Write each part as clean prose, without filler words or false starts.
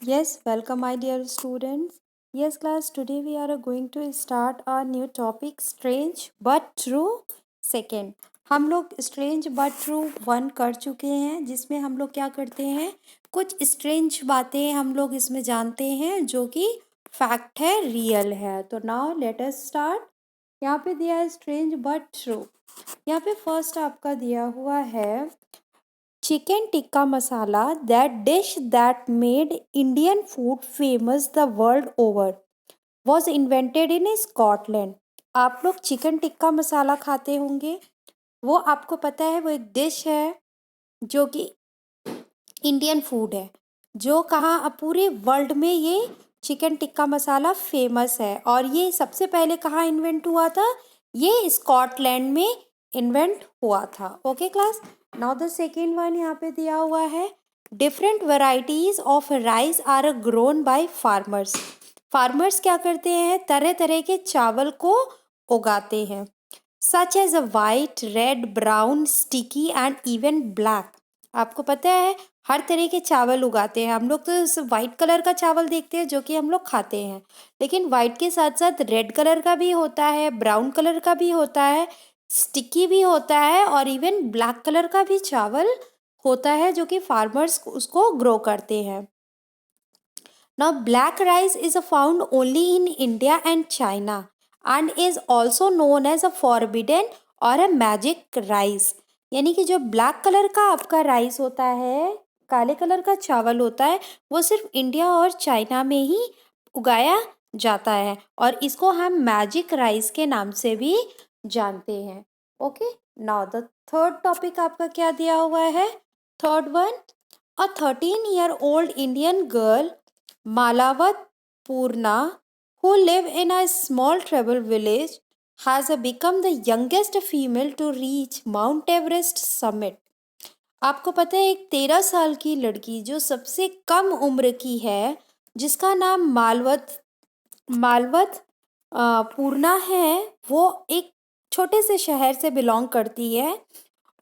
Yes, welcome, my dear students. Yes, class, today we are going to start our new topic strange but true second. हम लोग strange but true one कर चुके हैं, जिसमें हम लोग क्या करते हैं, कुछ स्ट्रेंज बातें हम लोग इसमें जानते हैं जो कि फैक्ट है, रियल है। तो नाउ लेट अस स्टार्ट। यहाँ पे दिया है स्ट्रेंज बट ट्रू। यहाँ पे फर्स्ट आपका दिया हुआ है chicken tikka masala, that dish that made Indian food famous the world over, was invented in Scotland. आप लोग चिकन टिक्का मसाला खाते होंगे, वो आपको पता है वो एक डिश है जो कि इंडियन फूड है, जो कहाँ पूरे वर्ल्ड में ये चिकन टिक्का मसाला फेमस है। और ये सबसे पहले कहाँ इन्वेंट हुआ था, ये स्कॉटलैंड में इन्वेंट हुआ था। Okay class, now the second one यहाँ पे दिया हुआ है different varieties of rice are grown by farmers. Farmers क्या करते हैं, तरह तरह के चावल को उगाते हैं, such as a white, red, brown, sticky and even black. आपको पता है हर तरह के चावल उगाते हैं हम लोग। तो वाइट कलर का चावल देखते हैं जो कि हम लोग खाते हैं, लेकिन वाइट के साथ साथ रेड कलर का भी होता है, ब्राउन कलर का भी होता है, स्टिकी भी होता है और इवन ब्लैक कलर का भी चावल होता है, जो कि फार्मर्स उसको ग्रो करते हैं। Now, black rice is found only in India and China and is also known as a forbidden or a magic rice। यानी कि जो ब्लैक कलर का आपका राइस होता है, काले कलर का चावल होता है, वो सिर्फ इंडिया और चाइना में ही उगाया जाता है और इसको हम मैजिक राइस के नाम से भी जानते हैं। Okay, now the third topic आपका क्या दिया हुआ है, third one, a 13-year-old Indian girl Malawat Purna, who live in a small tribal village, has become the youngest female to reach Mount Everest summit। आपको पता है एक 13 साल की लड़की जो सबसे कम उम्र की है, जिसका नाम मालवत मालवत पूर्णा है, वो एक छोटे से शहर से बिलोंग करती है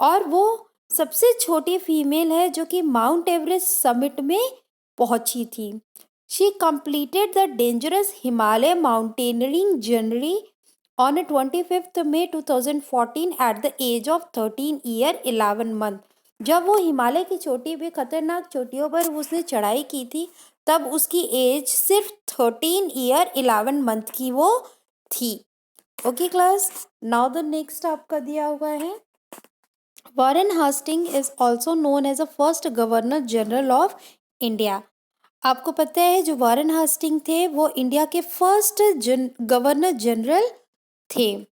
और वो सबसे छोटी फीमेल है जो कि माउंट एवरेस्ट समिट में पहुंची थी। She completed the dangerous Himalaya mountaineering journey on 25th May 2014 at the age of 13 year 11 month। जब वो हिमालय की चोटी पे खतरनाक चोटियों पर उसने चढ़ाई की थी, तब उसकी एज सिर्फ 13 ईयर 11 मंथ की वो थी। Okay class, now the next आपका दिया हुआ है Warren Hasting is also known as a first governor general of India. आपको पता है जो वॉरेन हास्टिंग थे वो इंडिया के फर्स्ट गवर्नर जनरल थे,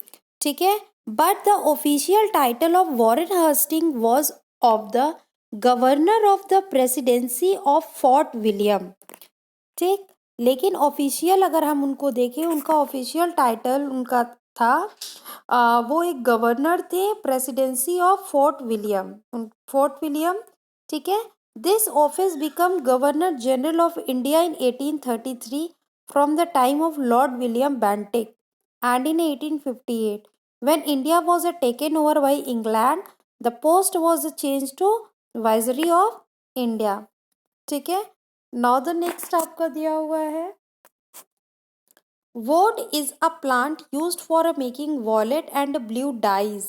ठीक है। But the official title of Warren Hastings was of the governor of the presidency of fort William, ठीक। लेकिन ऑफिशियल अगर हम उनको देखें, उनका ऑफिशियल टाइटल उनका था वो एक गवर्नर थे presidency of fort William, fort William, ठीक है। This office become governor general of India in 1833 from the time of Lord William Bentinck and in 1858 when India was taken over by England, the post was changed to Viceroy of India, ठीक है। Now the next आपका दिया हुआ है woad is a plant used for making wallet and blue dyes.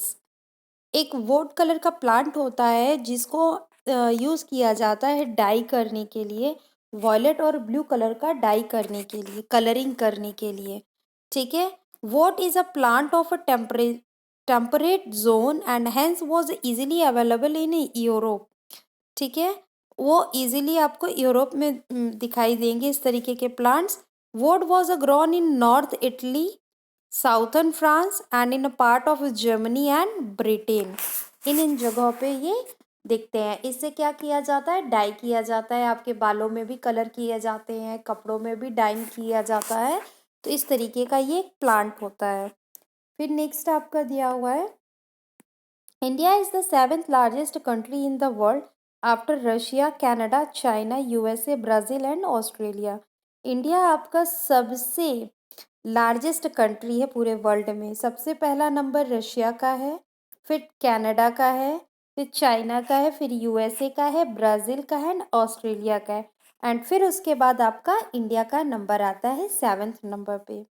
एक woad colour का plant होता है जिसको यूज किया जाता है डाई करने के लिए, वॉलेट और ब्लू कलर का डाई करने के लिए, कलरिंग करने के लिए, ठीक है। Woad is a plant of a temperate zone and hence was easily available in Europe, ठीक है। वो इजीली आपको यूरोप में दिखाई देंगे इस तरीके के plants. Woad was a grown in north Italy, southern France and in a part of Germany and Britain. इन जगहों पे ये दिखते हैं। इससे क्या किया जाता है, डाई किया जाता है, आपके बालों में भी कलर किए जाते हैं, कपड़ों में भी डाइंग किया जाता है। तो इस तरीके का ये प्लांट होता है। फिर नेक्स्ट आपका दिया हुआ है India is the 7th largest country in the world after Russia, Canada, China, USA, Brazil and Australia. India आपका सबसे लार्जेस्ट कंट्री है पूरे वर्ल्ड में। सबसे पहला नंबर रशिया का है, फिर कनाडा का है, फिर चाइना का है, फिर यूएसए का है, ब्राज़ील का है एंड ऑस्ट्रेलिया का है। एंड फिर उसके बाद आपका इंडिया का नंबर आता है 7th नंबर पे।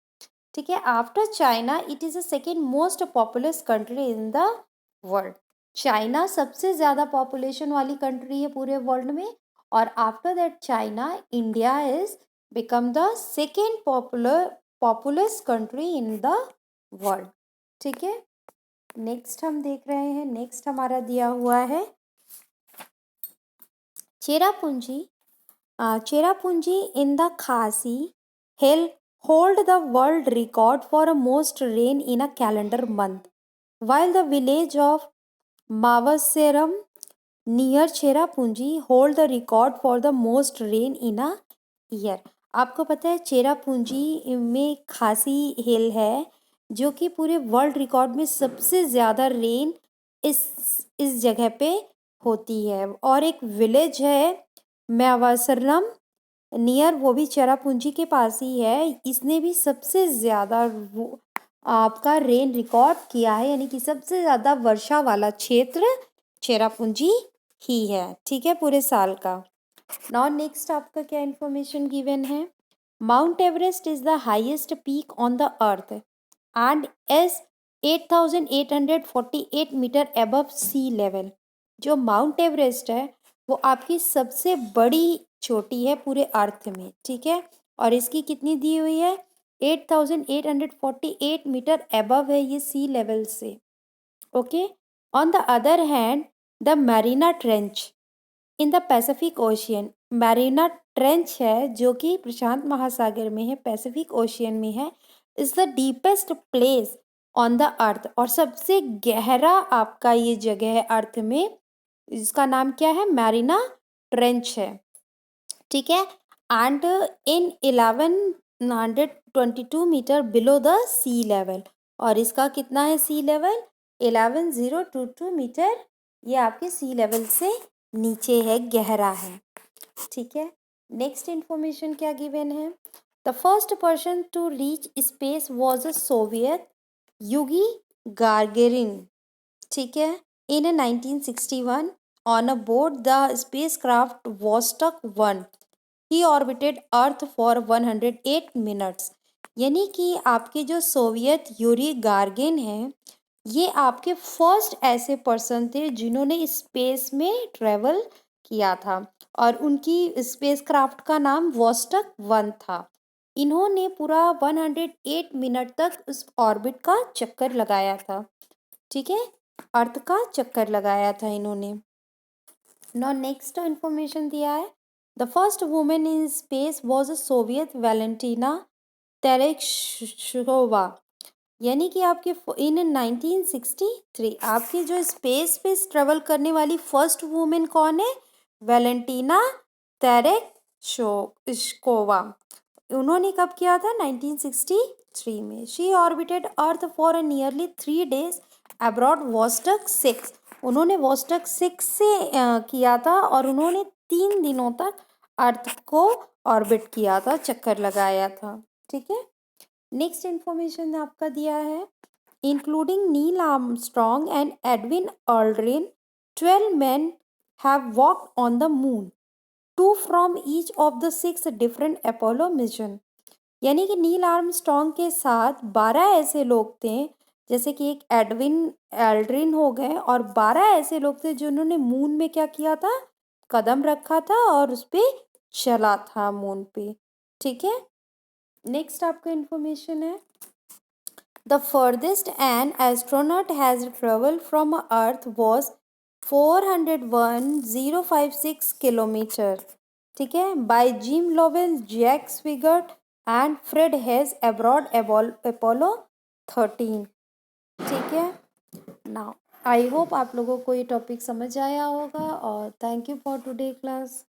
ठीक है, after China it is the second most populous country in the world. China सबसे ज़्यादा पॉपुलेशन वाली कंट्री है पूरे वर्ल्ड में, और after that China India is become the second populace country in the world. ठीक है, नेक्स्ट हम देख रहे हैं, नेक्स्ट हमारा दिया हुआ है Cherrapunji. Cherrapunji in the Khasi Hill hold the world record for most rain in a calendar month, while the village of Mavaseram near Cherrapunji hold the record for the most rain in a year। आपको पता है चेरापूंजी में खासी हिल है जो कि पूरे world record में सबसे ज़्यादा रेन इस जगह पे होती है, और एक विलेज है म्यावासरम नियर, वो भी चेरापूंजी के पास ही है, इसने भी सबसे ज़्यादा आपका रेन रिकॉर्ड किया है, यानी कि सबसे ज़्यादा वर्षा वाला क्षेत्र चेरापूंजी ही है। ठीक है, पूरे साल का। नाउ नेक्स्ट आपका क्या इन्फॉर्मेशन गिवन है, Mount Everest is the highest peak on the earth and is 8,848 metre above sea level. जो माउंट एवरेस्ट है वो आपकी सबसे बड़ी चोटी है पूरे अर्थ में। ठीक है, और इसकी कितनी दी हुई है, 8,848 मीटर अबव है ये सी लेवल से। Okay, on the other hand the Mariana Trench in the Pacific Ocean, Mariana Trench है जो कि प्रशांत महासागर में है, पैसिफिक ओशियन में है, is the deepest place on the अर्थ, और सबसे गहरा आपका ये जगह है अर्थ में, इसका नाम क्या है, मैरीना ट्रेंच है। ठीक है, and in 1122 metre below the sea level, और इसका कितना है सी लेवल, 11022 मीटर, ये आपके सी लेवल से नीचे है, गहरा है। ठीक है, नेक्स्ट इंफॉर्मेशन क्या गिवन है, the first person to reach space was a Soviet Yuri Gagarin. ठीक है, in 1961 on a board the spacecraft Vostok 1 he orbited Earth for 108 minutes. यानी कि आपके जो सोवियत यूरी गार्गिन हैं, ये आपके फर्स्ट ऐसे पर्सन थे जिन्होंने स्पेस में ट्रेवल किया था, और उनकी स्पेसक्राफ्ट का नाम वोस्टॉक 1 था। इन्होंने पूरा 108 मिनट तक उस ऑर्बिट का चक्कर लगाया था। ठीक है, अर्थ का चक्कर लगाया था इन्होंने। नो नेक्स्ट इंफॉर्मेशन दिया है, the first women in space was a Soviet Valentina Tereshkova. यानी कि आपके इन 1963 आपकी जो स्पेस पे ट्रेवल करने वाली फर्स्ट वुमेन कौन है, वैलेंटीना तेरेशकोवा। उन्होंने कब किया था, 1963 में। She orbited Earth for nearly 3 days abroad Vostok 6। उन्होंने वोस्टॉक 6 से किया था, और उन्होंने 3 दिनों तक अर्थ को ऑर्बिट किया था, चक्कर लगाया था। ठीक है, नेक्स्ट इंफॉर्मेशन आपका दिया है, including Neil Armstrong and Edwin Aldrin 12 men have walked on the moon, 2 from each of the 6 different Apollo mission. यानी कि नील आर्मस्ट्रॉन्ग के साथ 12 ऐसे लोग थे, जैसे कि एक एडविन एल्ड्रिन हो गए, और 12 ऐसे लोग थे जिन्होंने मून में क्या किया था, कदम रखा था और उस पर चला था मून पे। ठीक है, नेक्स्ट आपका इंफॉर्मेशन है, the farthest an astronaut has travel from Earth was 401,056 kilometre. ठीक है, by Jim Lovell, Jack Swigert and Fred Haise abroad Apollo 13। ठीक है, नाउ आई होप आप लोगों को ये टॉपिक समझ आया होगा, और thank you for today class.